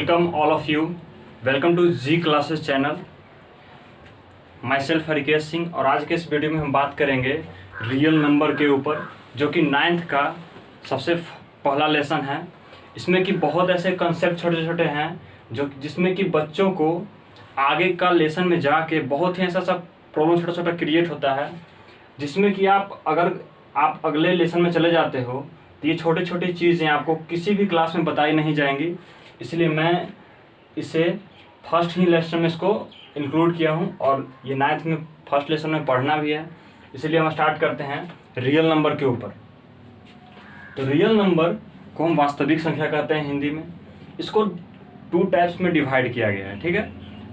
Welcome all of you. Welcome to G classes channel. Myself Harikesh Singh. और आज के इस वीडियो में हम बात करेंगे रियल नंबर के ऊपर, जो कि 9th का सबसे पहला लेसन है। इसमें कि बहुत ऐसे कंसेप्ट छोटे छोटे हैं जो जिसमें कि बच्चों को आगे का लेसन में जाके बहुत ही ऐसा सब प्रॉब्लम छोटा छोटा क्रिएट होता है, जिसमें कि अगर आप अगले लेसन में चले जाते हो तो ये छोटी छोटी चीज़ें आपको किसी भी क्लास में बताई नहीं जाएंगी। इसलिए मैं इसे फर्स्ट ही लेसन में इसको इंक्लूड किया हूँ और ये 9th में फर्स्ट लेसन में पढ़ना भी है। इसलिए हम स्टार्ट करते हैं रियल नंबर के ऊपर। तो रियल नंबर को हम वास्तविक संख्या कहते हैं हिंदी में। इसको 2 टाइप्स में डिवाइड किया गया है, ठीक है।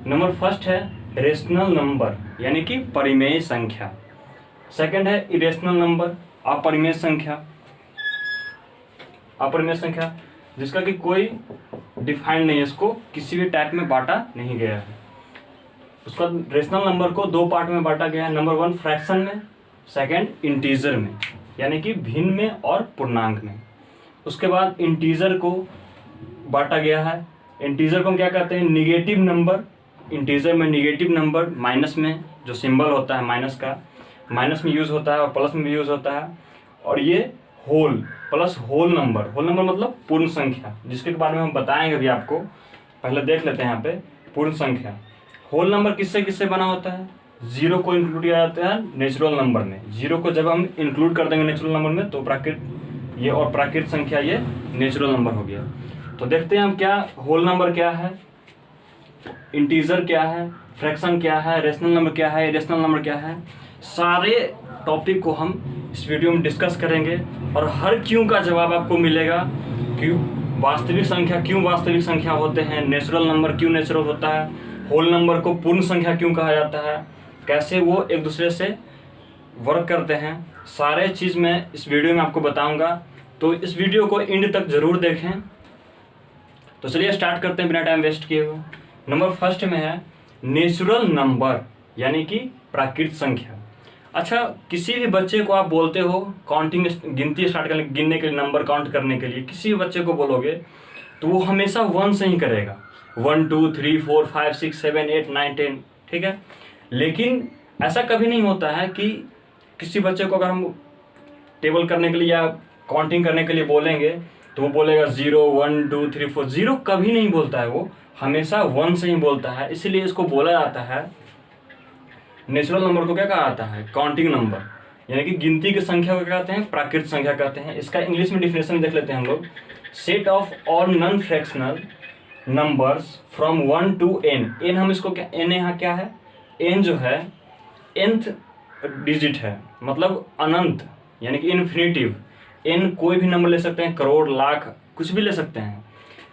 नंबर फर्स्ट है रेशनल नंबर, यानी कि परिमेय संख्या। सेकंड है इरेशनल नंबर, अपरिमेय संख्या। अपरिमेय संख्या जिसका कि कोई डिफाइंड नहीं है, इसको किसी भी टाइप में बांटा नहीं गया है। उसका रेशनल नंबर को 2 पार्ट में बांटा गया है। नंबर 1 फ्रैक्शन में, सेकंड इंटीजर में, यानी कि भिन्न में और पूर्णांक में। उसके बाद इंटीजर को बांटा गया है। इंटीजर को हम क्या कहते हैं? Negative number. इंटीजर में निगेटिव नंबर माइनस में जो सिंबल होता है माइनस का, माइनस में यूज़ होता है और प्लस में भी यूज़ होता है। और ये whole plus whole number. Whole number मतलब पूर्ण संख्या, जिसके बारे में हम बताएंगे अभी आपको। पहले देख लेते हैं यहाँ पे पूर्ण संख्या। होल नंबर किससे किससे बना होता है? जीरो को इंक्लूड किया जाता है नेचुरल नंबर में। जीरो को जब हम इंक्लूड कर देंगे नेचुरल नंबर में तो प्राकृत संख्या ये नेचुरल नंबर हो गया। तो देखते हैं हम क्या होल नंबर क्या है, इंटीजर क्या है, फ्रैक्शन क्या है, रेशनल नंबर क्या है, इरेशनल नंबर क्या है। सारे टॉपिक को हम इस वीडियो में डिस्कस करेंगे और हर क्यों का जवाब आपको मिलेगा। क्यों वास्तविक संख्या क्यों वास्तविक संख्या होते हैं, नेचुरल नंबर क्यों नेचुरल होता है, होल नंबर को पूर्ण संख्या क्यों कहा जाता है, कैसे वो एक दूसरे से वर्क करते हैं, सारे चीज़ मैं इस वीडियो में आपको बताऊंगा। तो इस वीडियो को एंड तक ज़रूर देखें। तो चलिए स्टार्ट करते हैं बिना टाइम वेस्ट किए हुए। नंबर फर्स्ट में है नेचुरल नंबर, यानी कि प्राकृत संख्या। अच्छा, किसी भी बच्चे को आप बोलते हो काउंटिंग गिनती स्टार्ट करने गिनने के लिए, नंबर काउंट करने के लिए किसी भी बच्चे को बोलोगे तो वो हमेशा 1 से ही करेगा। 1 2 3 4 5 6 7 8 9 10, ठीक है। लेकिन ऐसा कभी नहीं होता है कि किसी बच्चे को अगर हम टेबल करने के लिए या काउंटिंग करने के लिए बोलेंगे तो वो बोलेगा 0 1 2 3 4। 0 कभी नहीं बोलता है, वो हमेशा 1 से ही बोलता है। इसीलिए इसको बोला जाता है, नेचुरल नंबर को क्या कहा जाता है? काउंटिंग नंबर, यानी कि गिनती की संख्या को क्या कहते हैं? प्राकृत संख्या कहते हैं। इसका इंग्लिश में डिफिनेशन देख लेते हैं हम लोग। Set of all non fractional numbers from 1 to n। n हम इसको क्या, n यहाँ क्या है? n जो है nth डिजिट है, मतलब अनंत, यानी कि इन्फिनिटिव। n कोई भी नंबर ले सकते हैं, करोड़ लाख कुछ भी ले सकते हैं,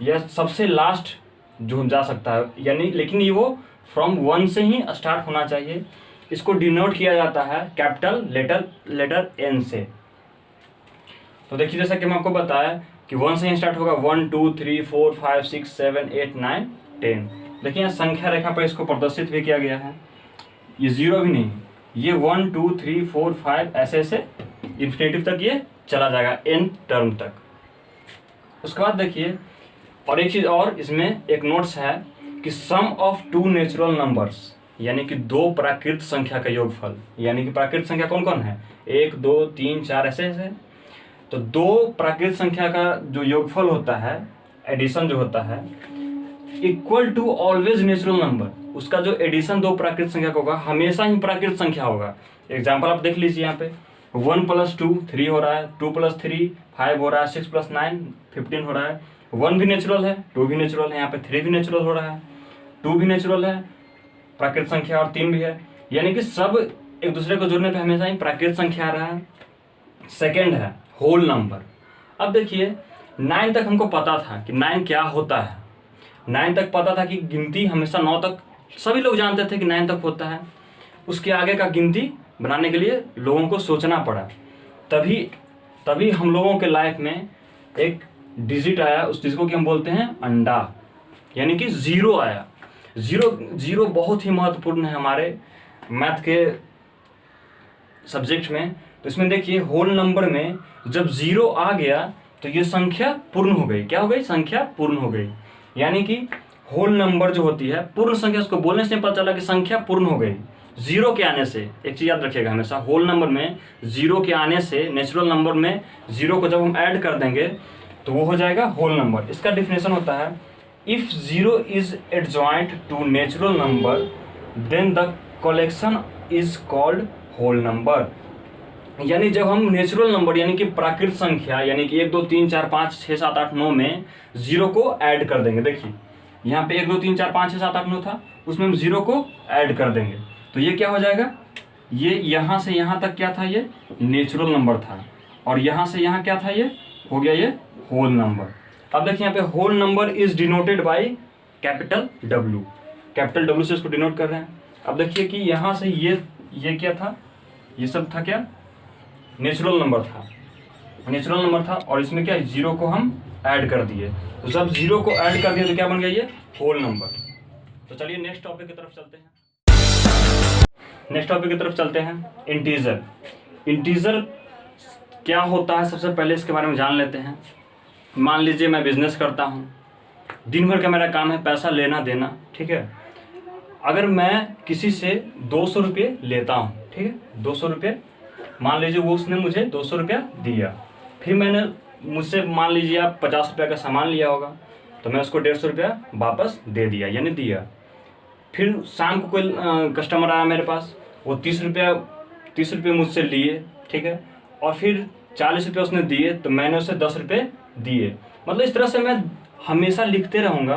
यह सबसे लास्ट जो जा सकता है, यानी लेकिन ये वो फ्रॉम 1 से ही स्टार्ट होना चाहिए। इसको डिनोट किया जाता है कैपिटल लेटर n से। तो देखिए जैसा कि मैं आपको बताया कि 1 से ही स्टार्ट होगा। 1 2 3 4 5 6 7 8 9 10। देखिए यहाँ संख्या रेखा पर इसको प्रदर्शित भी किया गया है। ये 0 भी नहीं, ये 1 2 3 4 5 ऐसे ऐसे इन्फिनिटिव तक ये चला जाएगा, n टर्म तक। उसके बाद देखिए और एक चीज़ और इसमें एक नोट्स है कि सम ऑफ 2 नेचुरल नंबर्स, यानी कि 2 प्राकृत संख्या का योगफल। यानी कि प्राकृत संख्या कौन कौन है? 1 2 3 4 ऐसे ऐसे। तो 2 प्राकृत संख्या का जो योगफल होता है, एडिशन जो होता है, equal to always natural number. उसका जो एडिशन 2 प्राकृत संख्या का होगा हमेशा ही प्राकृत संख्या होगा। एग्जाम्पल आप देख लीजिए यहाँ पे 1 + 2 3 हो रहा है, 2 + 3 5 हो रहा है, 6 + 9 15 हो रहा है। 1 भी नेचुरल है, 2 भी नेचुरल है, यहाँ पे 3 भी नेचुरल हो रहा है, 2 भी नेचुरल है प्राकृत संख्या और 3 भी है। यानी कि सब एक दूसरे को जोड़ने पे हमेशा ही प्राकृत संख्या आ रहा है। सेकंड है होल नंबर। अब देखिए 9 तक हमको पता था कि 9 क्या होता है। 9 तक पता था कि गिनती हमेशा 9 तक, सभी लोग जानते थे कि 9 तक होता है। उसके आगे का गिनती बनाने के लिए लोगों को सोचना पड़ा। तभी हम लोगों के लाइफ में एक डिजिट आया, उस डिजिट को कि हम बोलते हैं अंडा, यानी कि 0 आया। 0 बहुत ही महत्वपूर्ण है हमारे मैथ के सब्जेक्ट में। तो इसमें देखिए होल नंबर में जब 0 आ गया तो ये संख्या पूर्ण हो गई। क्या हो गई? संख्या पूर्ण हो गई। यानी कि होल नंबर जो होती है, पूर्ण संख्या, उसको बोलने से पता चला कि संख्या पूर्ण हो गई जीरो के आने से। एक चीज याद रखिएगा हमेशा, होल नंबर में जीरो के आने से, नेचुरल नंबर में जीरो को जब हम ऐड कर देंगे तो वो हो जाएगा होल नंबर। इसका डिफिनेशन होता है, if zero is adjoint to natural number then the collection is called whole number. यानी जब हम नेचुरल नंबर यानी कि प्राकृत संख्या यानी कि 1 2 3 4 5 6 7 8 9 में जीरो को ऐड कर देंगे। देखिए यहाँ पे 1 2 3 4 5 6 7 8 9 था, उसमें हम जीरो को ऐड कर देंगे तो ये क्या हो जाएगा, ये यहाँ से यहाँ तक क्या था, ये नेचुरल नंबर था, और यहाँ से यहाँ क्या था, ये हो गया ये होल नंबर। अब देखिए यहाँ पे whole number is denoted by capital W, capital W से इसको डिनोट कर रहे हैं। अब देखिए कि यहाँ से ये क्या था, ये सब था क्या, नेचुरल नंबर था, नेचुरल नंबर था, और इसमें क्या जीरो को हम ऐड कर दिए, तो जब जीरो को ऐड कर दिए तो क्या बन गया, ये होल नंबर। तो चलिए नेक्स्ट टॉपिक की तरफ चलते हैं। नेक्स्ट टॉपिक की तरफ चलते हैं, इंटीजर। इंटीजर क्या होता है, सबसे पहले इसके बारे में जान लेते हैं। मान लीजिए मैं बिजनेस करता हूँ, दिन भर का मेरा काम है पैसा लेना देना, ठीक है। अगर मैं किसी से 200 रुपये लेता हूँ, ठीक है, 200 रुपये, मान लीजिए वो उसने मुझे 200 रुपया दिया, फिर मैंने मुझसे मान लीजिए आप 50 रुपये का सामान लिया होगा, तो मैं उसको 150 रुपया वापस दे दिया, यानी दिया। फिर शाम को कोई कस्टमर आया मेरे पास, वो 30 रुपये मुझसे लिए, ठीक है, और फिर 40 रुपये उसने दिए, तो मैंने उसे 10 रुपये दिए। मतलब इस तरह से मैं हमेशा लिखते रहूँगा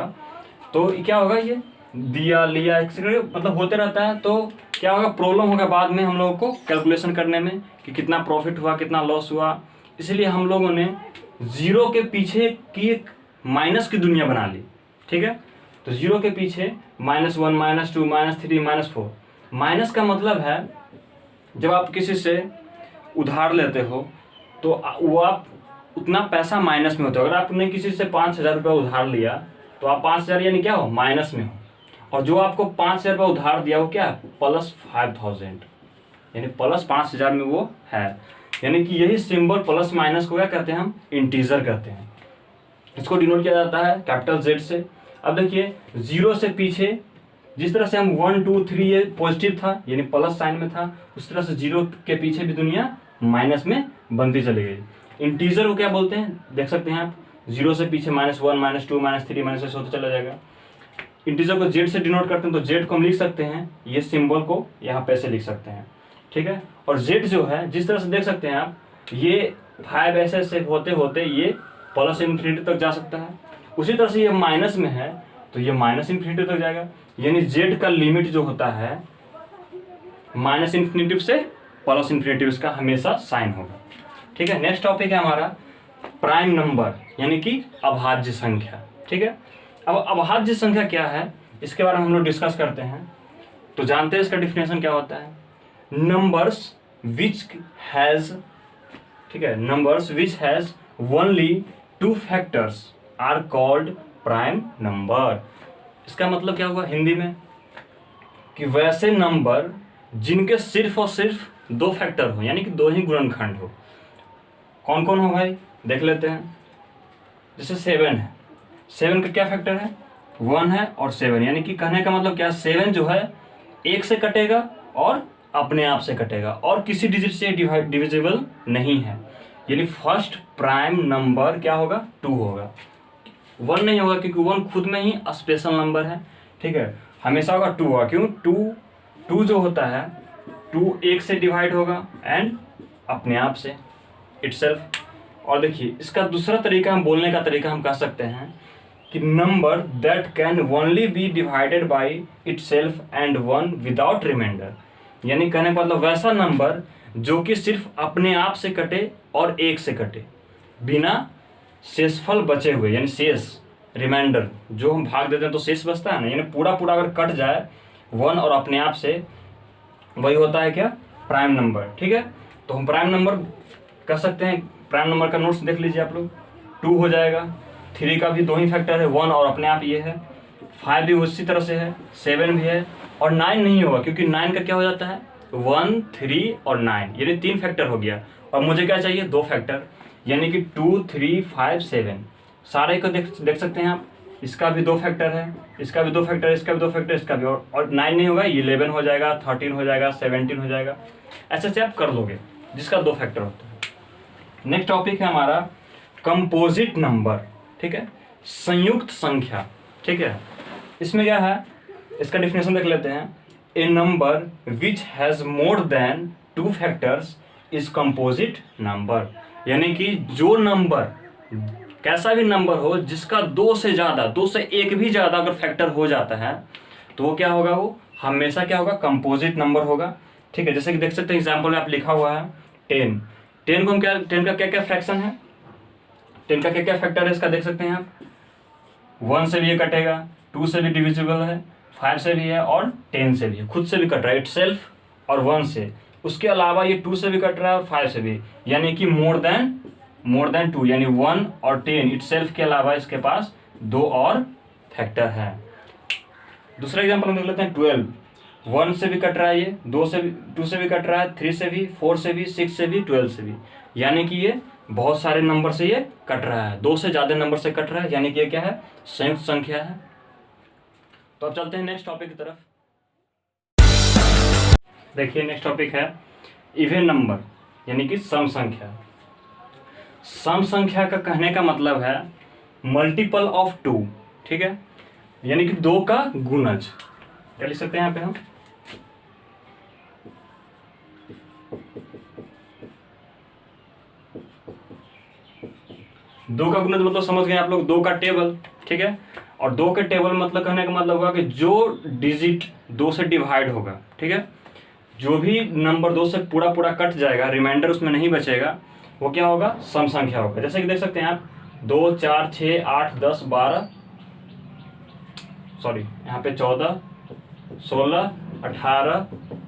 तो क्या होगा, ये दिया लिया मतलब होते रहता है। तो क्या होगा, प्रॉब्लम होगा बाद में हम लोगों को कैलकुलेशन करने में कि कितना प्रॉफिट हुआ कितना लॉस हुआ। इसलिए हम लोगों ने जीरो के पीछे की एक माइनस की दुनिया बना ली, ठीक है। तो जीरो के पीछे -1 -2 -3 -4। माइनस का मतलब है जब आप किसी से उधार लेते हो तो वो आप उतना पैसा माइनस में होते हो। अगर आपने किसी से 5000 रुपये उधार लिया तो आप 5000 यानी क्या हो, माइनस में हो, और जो आपको 5000 रुपये उधार दिया वो क्या, +5000, यानी +5000 में वो है। यानी कि यही सिंबल प्लस माइनस को क्या कहते हैं, हम इंटीजर कहते हैं। इसको डिनोट किया जाता है कैपिटल Z से। अब देखिए जीरो से पीछे जिस तरह से हम 1 2 3 ये पॉजिटिव था यानी प्लस साइन में था, उस तरह से जीरो के पीछे भी दुनिया माइनस में बनती चली गई। इंटीजर को क्या बोलते हैं, देख सकते हैं आप, जीरो से पीछे -1 -2 -3 -6 होता चला जाएगा। इंटीजर को Z से डिनोट करते हैं, तो Z को हम लिख सकते हैं, ये सिंबल को यहाँ पे ऐसे लिख सकते हैं, ठीक है। और Z जो है जिस तरह से देख सकते हैं आप, ये 5 ऐसे होते होते ये +∞ तक जा सकता है। उसी तरह से ये माइनस में है तो ये -∞ तक जाएगा। यानी Z का लिमिट जो होता है -∞ से +∞, इसका हमेशा साइन होगा, ठीक है। नेक्स्ट टॉपिक है हमारा प्राइम नंबर यानी कि अभाज्य संख्या, ठीक है। अब अभाज्य संख्या क्या है इसके बारे में हम लोग डिस्कस करते हैं। तो जानते हैं इसका डिफिनेशन क्या होता है, नंबर्स विच हैज, ठीक है, numbers which has only 2 factors are called prime number. इसका मतलब क्या हुआ हिंदी में, कि वैसे नंबर जिनके सिर्फ और सिर्फ 2 फैक्टर हो, यानी कि 2 ही गुणनखंड हो। कौन कौन हो भाई, देख लेते हैं। जैसे 7 है, 7 का क्या फैक्टर है, 1 है और 7, यानी कि कहने का मतलब क्या, 7 जो है 1 से कटेगा और अपने आप से कटेगा और किसी डिजिट से डिविजिबल नहीं है। यानी फर्स्ट प्राइम नंबर क्या होगा, 2 होगा, 1 नहीं होगा, क्योंकि 1 खुद में ही स्पेशल नंबर है, ठीक है। हमेशा होगा 2 होगा, क्यों, 2 जो होता है 2 1 से डिवाइड होगा एंड अपने आप से इटसेल्फ। और देखिए इसका दूसरा तरीका, हम बोलने का तरीका हम कह सकते हैं कि number that can only be divided by itself and 1 without reminder. यानी कहने का मतलब वैसा नंबर जो कि सिर्फ अपने आप से कटे और 1 से कटे, बिना शेषफल बचे हुए, यानी शेष रिमाइंडर जो हम भाग देते हैं तो शेष बचता है ना, यानी पूरा अगर कट जाए 1 और अपने आप से, वही होता है क्या, प्राइम नंबर, ठीक है। तो हम प्राइम नंबर कह सकते हैं, प्राइम नंबर का नोट्स देख लीजिए आप लोग, 2 हो जाएगा, 3 का भी 2 ही फैक्टर है, 1 और अपने आप ये है, 5 भी उसी तरह से है, 7 भी है, और 9 नहीं होगा क्योंकि 9 का क्या हो जाता है, 1 3 और 9, यानी 3 फैक्टर हो गया। और मुझे क्या चाहिए, 2 फैक्टर, यानी कि 2 3 5 7, सारे को देख सकते हैं आप, इसका भी 2 फैक्टर है, इसका भी 2 फैक्टर, इसका भी 2 फैक्टर, इसका भी, और 9 नहीं होगा, 11 हो जाएगा, 13 हो जाएगा, 17 हो जाएगा, ऐसे से आप कर लोगे जिसका 2 फैक्टर होता है। नेक्स्ट टॉपिक है हमारा कंपोजिट नंबर, ठीक है, संयुक्त संख्या, ठीक है। इसमें क्या है, इसका डिफिनेशन देख लेते हैं। A number which has more than 2 factors is composite number, यानी कि जो नंबर, कैसा भी नंबर हो जिसका 2 से ज़्यादा, 2 से 1 भी ज़्यादा अगर फैक्टर हो जाता है तो वो क्या होगा, वो हमेशा क्या होगा, कंपोजिट नंबर होगा, ठीक है। जैसे कि देख सकते हैं एग्जाम्पल में आप लिखा हुआ है 10, 10 को हम क्या, 10 का क्या क्या फ्रैक्शन है, 10 का क्या क्या फैक्टर है इसका देख सकते हैं आप। 1 से भी ये कटेगा, 2 से भी डिविजिबल है, 5 से भी है और 10 से भी है, खुद से भी कट रहा है इटसेल्फ, और 1 से, उसके अलावा ये 2 से भी कट रहा है और 5 से भी, यानी कि मोर देन 2, यानी 1 और 10 इटसेल्फ के अलावा इसके पास 2 और फैक्टर है। दूसरा एग्जांपल हम देख लेते हैं 12, 1 से भी कट रहा है, ये 2 से भी कट रहा है, 3 से भी, 4 से भी, 6 से भी, 12 से भी, यानी कि ये बहुत सारे नंबर से ये कट रहा है, 2 से ज़्यादा नंबर से कट रहा है, यानी कि ये क्या है, संयुक्त संख्या है। तो अब चलते हैं नेक्स्ट टॉपिक की तरफ। देखिए नेक्स्ट टॉपिक है इवन नंबर, यानी कि सम संख्या। सम संख्या का कहने का मतलब है मल्टीपल ऑफ 2, ठीक है, यानी कि 2 का गुणज। क्या लिख सकते हैं यहाँ पे हम, दो का गुणज मतलब समझ गए आप लोग, 2 का टेबल, ठीक है। और 2 के टेबल मतलब कहने का मतलब होगा कि जो डिजिट 2 से डिवाइड होगा, ठीक है, जो भी नंबर 2 से पूरा पूरा कट जाएगा, रिमाइंडर उसमें नहीं बचेगा, वो क्या होगा, सम संख्या होगा। जैसे कि देख सकते हैं आप 2, 4, 6, 8, 10, 12, सॉरी यहाँ पे 14, 16, 18,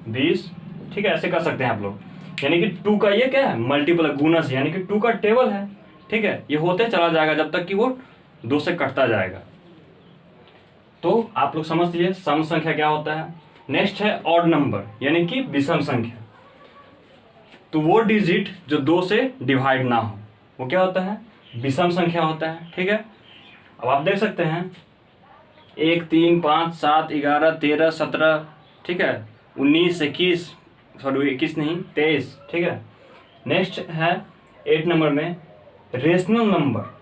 20, ठीक है, ऐसे कर सकते हैं आप लोग। यानी कि 2 का ये क्या है, मल्टीपल गुणज, यानी कि 2 का टेबल है, ठीक है, ये होते चला जाएगा जब तक कि वो 2 से कटता जाएगा। तो आप लोग समझ लीजिए सम संख्या क्या होता है। नेक्स्ट है ऑड नंबर, यानी कि विषम संख्या। तो वो डिजिट जो 2 से डिवाइड ना हो वो क्या होता है, विषम संख्या होता है, ठीक है। अब आप देख सकते हैं 1, 3, 5, 7, 11, 13, 17, ठीक है, 19, 21, सॉरी 21 नहीं 23, ठीक है। नेक्स्ट है 8 नंबर में रेशनल नंबर,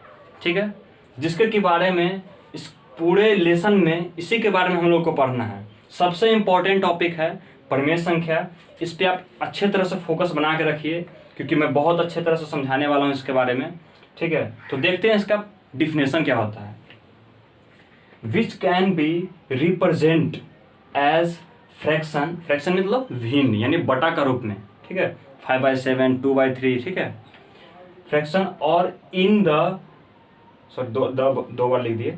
ठीक है, जिसके के बारे में इस पूरे लेसन में इसी के बारे में हम लोग को पढ़ना है। सबसे इम्पोर्टेंट टॉपिक है परिमेय संख्या, इस पे आप अच्छे तरह से फोकस बना के रखिए क्योंकि मैं बहुत अच्छे तरह से समझाने वाला हूँ इसके बारे में, ठीक है। तो देखते हैं इसका डिफिनेशन क्या होता है। Which can be represent as fraction, fraction मतलब भिन्न यानी बटा का रूप में, ठीक है, 5/7, 2/3, ठीक है, फ्रैक्शन, और इन द, सॉरी दो बार लिख दिए,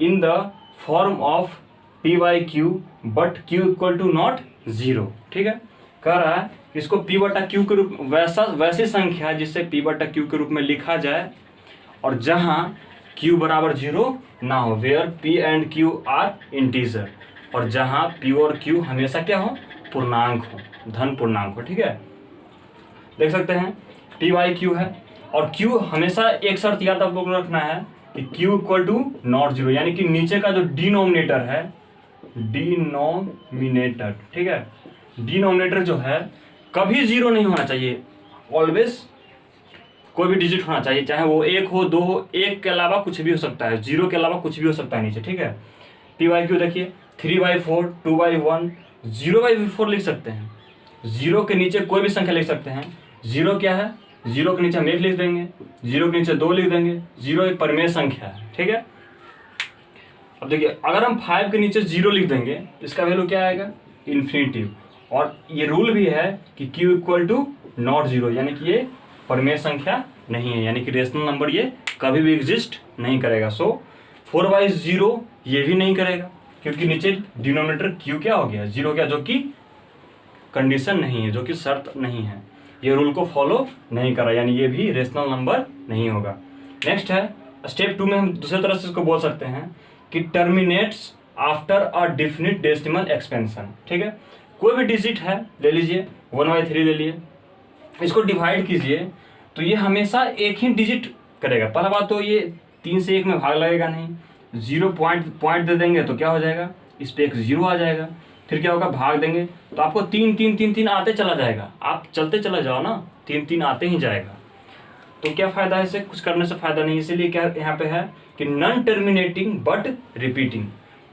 in the form of p/q but q equal to not 0, ठीक है। कह रहा है कि इसको p/q के रूप, वैसी संख्या जिससे p/q के रूप में लिखा जाए और जहां q बराबर 0 ना हो, where p and q are integer, और जहां p और q हमेशा क्या हो, पूर्णांक हो, धन पूर्णांक हो, ठीक है। देख सकते हैं p/q है और q हमेशा एक शर्त याद आप लोग रखना है कि q इक्वल टू नॉट 0, यानी कि नीचे का जो डिनोमिनेटर है, डिनोमिनेटर, ठीक है, डिनोमिनेटर जो है कभी 0 नहीं होना चाहिए, ऑलवेज कोई भी डिजिट होना चाहिए, चाहे वो 1 हो, 2 हो, 1 के अलावा कुछ भी हो सकता है, 0 के अलावा कुछ भी हो सकता है नीचे, ठीक है। p/q देखिए 3/4, 2/1, 0/4 लिख सकते हैं, 0 के नीचे कोई भी संख्या लिख सकते हैं। 0 क्या है, 0 के नीचे हम 1 लिख देंगे, 0 के नीचे 2 लिख देंगे, 0 एक परिमेय संख्या है, ठीक है। अब देखिए अगर हम 5 के नीचे 0 लिख देंगे इसका वैल्यू क्या आएगा, इन्फिनिटिव, और ये रूल भी है कि q इक्वल टू नॉट 0, यानी कि ये परिमेय संख्या नहीं है, यानी कि रेशनल नंबर ये कभी भी एग्जिस्ट नहीं करेगा। सो 4/0 ये भी नहीं करेगा क्योंकि नीचे डिनोमिनेटर q क्या हो गया, 0 गया, जो कि कंडीशन नहीं है, जो कि शर्त नहीं है, ये रूल को फॉलो नहीं करा, यानी ये भी रेशनल नंबर नहीं होगा। नेक्स्ट है स्टेप 2 में हम दूसरे तरह से इसको बोल सकते हैं कि terminates after a definite decimal expansion, ठीक है। कोई भी डिजिट है, ले लीजिए 1/3 ले लिए, इसको डिवाइड कीजिए तो ये हमेशा एक ही डिजिट करेगा। पहला बात तो ये 3 से 1 में भाग लगेगा नहीं, 0 पॉइंट दे देंगे तो क्या हो जाएगा, इस पे एक 0 आ जाएगा। फिर क्या होगा, भाग देंगे तो आपको 3 3 3 3 आते चला जाएगा, आप चलते चला जाओ ना, 3 3 आते ही जाएगा। तो क्या फ़ायदा है इससे, कुछ करने से फ़ायदा नहीं। इसीलिए क्या यहाँ पे है कि नॉन टर्मिनेटिंग बट रिपीटिंग,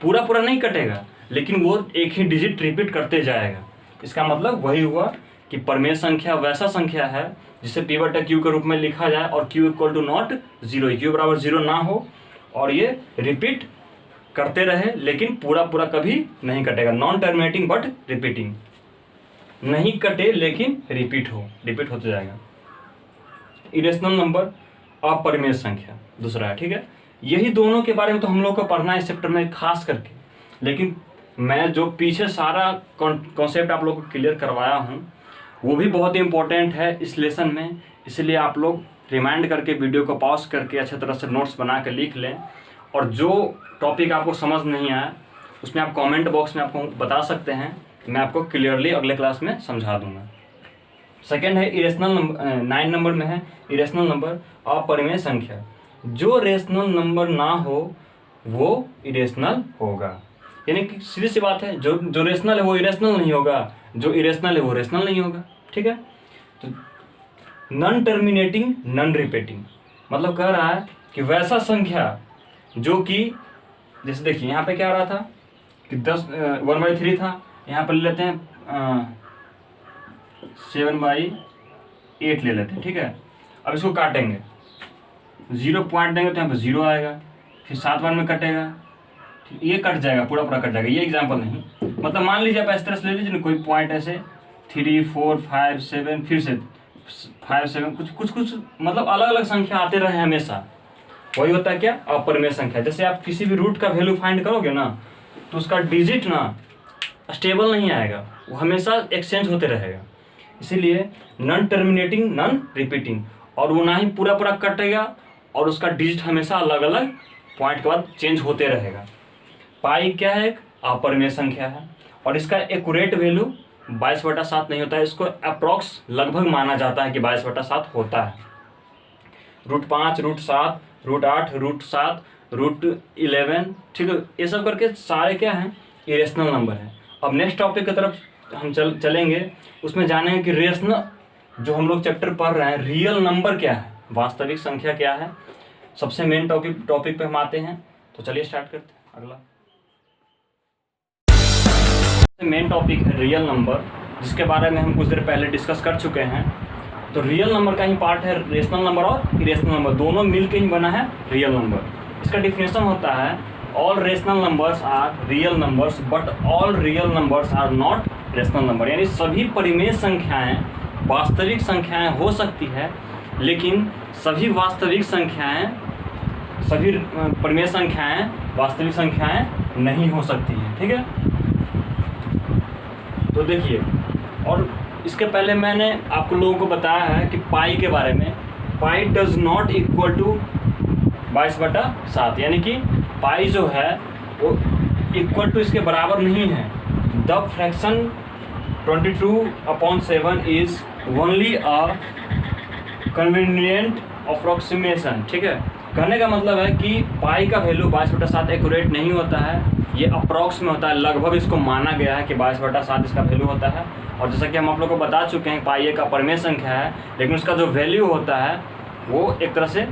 पूरा नहीं कटेगा लेकिन वो एक ही डिजिट रिपीट करते जाएगा। इसका मतलब वही हुआ कि प्रमेय संख्या वैसा संख्या है जिसे P बटा Q के रूप में लिखा जाए और Q equal to not 0, Q बराबर 0 ना हो और ये रिपीट करते रहे लेकिन पूरा कभी नहीं कटेगा। नॉन टर्मिनेटिंग बट रिपीटिंग, नहीं कटे लेकिन रिपीट होते जाएगा। इरेशनल नंबर, अपरिमेय संख्या दूसरा है, ठीक है। यही दोनों के बारे में तो हम लोग को पढ़ना है इस चैप्टर में खास करके, लेकिन मैं जो पीछे सारा कॉन्सेप्ट आप लोग को क्लियर करवाया हूँ वो भी बहुत ही इंपॉर्टेंट है इस लेसन में। इसलिए आप लोग रिमाइंड करके वीडियो को पॉज करके अच्छे तरह से नोट्स बना के लिख लें, और जो टॉपिक आपको समझ नहीं आया उसमें आप कमेंट बॉक्स में आपको बता सकते हैं, मैं आपको क्लियरली अगले क्लास में समझा दूंगा। सेकेंड है इरेशनल नंबर, 9 नंबर में है इरेशनल नंबर, अपरिमेय संख्या। जो रेशनल नंबर ना हो वो इरेशनल होगा, यानी कि सीधी सी बात है, जो रेशनल है वो इरेशनल नहीं होगा, जो इरेशनल है वो रेशनल नहीं होगा, ठीक है। तो नॉन टर्मिनेटिंग नॉन रिपीटिंग मतलब कह रहा है कि वैसा संख्या जो कि जैसे देखिए यहाँ पे क्या आ रहा था कि 1/3 था, यहाँ पर ले लेते हैं 7/8 ले लेते हैं, ठीक है। अब इसको काटेंगे, 0 पॉइंट देंगे तो यहाँ पे 0 आएगा, फिर 7 बार में कटेगा, ये कट जाएगा, पूरा कट जाएगा। ये एग्जाम्पल नहीं, मतलब मान लीजिए आप इस तरह से ले लीजिए कोई पॉइंट ऐसे 3 4 5 7 फिर से 5 7 कुछ मतलब अलग अलग संख्या आते रहे हमेशा, वही होता है क्या, अपरिमेय संख्या। जैसे आप किसी भी रूट का वैल्यू फाइंड करोगे ना तो उसका डिजिट ना स्टेबल नहीं आएगा, वो हमेशा एक्सचेंज होते रहेगा। इसीलिए नॉन टर्मिनेटिंग नॉन रिपीटिंग, और वो ना ही पूरा कटेगा और उसका डिजिट हमेशा अलग अलग पॉइंट के बाद चेंज होते रहेगा। पाई क्या है, एक अपरिमेय संख्या है और इसका एक्यूरेट वैल्यू 22/7 नहीं होता है, इसको अप्रॉक्स लगभग माना जाता है कि 22/7 होता है। √5, √7, √8, √7, √11, ठीक है, ये सब करके सारे क्या हैं, इरेशनल नंबर है। अब नेक्स्ट टॉपिक की तरफ हम चलेंगे, उसमें जानेंगे कि रेशनल जो हम लोग चैप्टर पढ़ रहे हैं, रियल नंबर क्या है, वास्तविक संख्या क्या है। सबसे मेन टॉपिक पे हम आते हैं, तो चलिए स्टार्ट करते हैं। अगला मेन टॉपिक है रियल नंबर, जिसके बारे में हम कुछ देर पहले डिस्कस कर चुके हैं। तो रियल नंबर का ही पार्ट है रेशनल नंबर और इरेशनल नंबर, दोनों मिलकर ही बना है रियल नंबर। इसका डिफिनेशन होता है all rational numbers are real numbers but all real numbers are not rational number, यानी सभी परिमेय संख्याएं वास्तविक संख्याएं हो सकती है लेकिन सभी परिमेय संख्याएं वास्तविक संख्याएं नहीं हो सकती हैं, ठीक है। तो देखिए, और इसके पहले मैंने आप लोगों को बताया है कि पाई के बारे में, पाई डज नॉट इक्वल टू 22/7, यानी कि पाई जो है वो इक्वल टू इसके बराबर नहीं है। The fraction 22/7 is only a convenient approximation, ठीक है। कहने का मतलब है कि पाई का वैल्यू 22/7 एक्यूरेट नहीं होता है, ये अप्रॉक्स में होता है, लगभग इसको माना गया है कि 22/7 इसका वैल्यू होता है। और जैसा कि हम आप लोग को बता चुके हैं, पाई एक अपरिमेय संख्या है लेकिन उसका जो वैल्यू होता है वो एक तरह से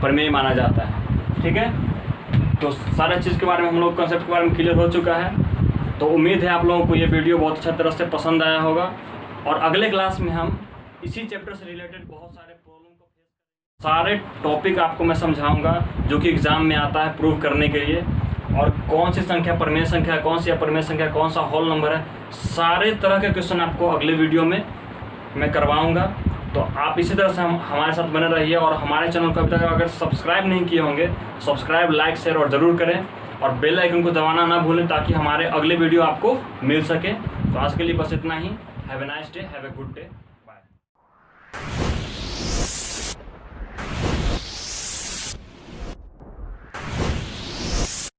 परिमेय माना जाता है, ठीक है। तो सारे चीज़ के बारे में हम लोग कॉन्सेप्ट के बारे में क्लियर हो चुका है। तो उम्मीद है आप लोगों को ये वीडियो बहुत अच्छा तरह से पसंद आया होगा, और अगले क्लास में हम इसी चैप्टर से रिलेटेड बहुत सारे सारे टॉपिक आपको मैं समझाऊंगा जो कि एग्जाम में आता है प्रूव करने के लिए, और कौन सी संख्या परिमेय संख्या है, कौन सी अपरिमेय संख्या, कौन सा होल नंबर है, सारे तरह के क्वेश्चन आपको अगले वीडियो में मैं करवाऊंगा। तो आप इसी तरह से हमारे साथ बने रहिए, और हमारे चैनल को अभी तक अगर सब्सक्राइब नहीं किए होंगे, सब्सक्राइब, लाइक, शेयर और ज़रूर करें, और बेल आइकन को दबाना ना भूलें ताकि हमारे अगले वीडियो आपको मिल सके। तो आज के लिए बस इतना ही। Have a nice day, have a good day.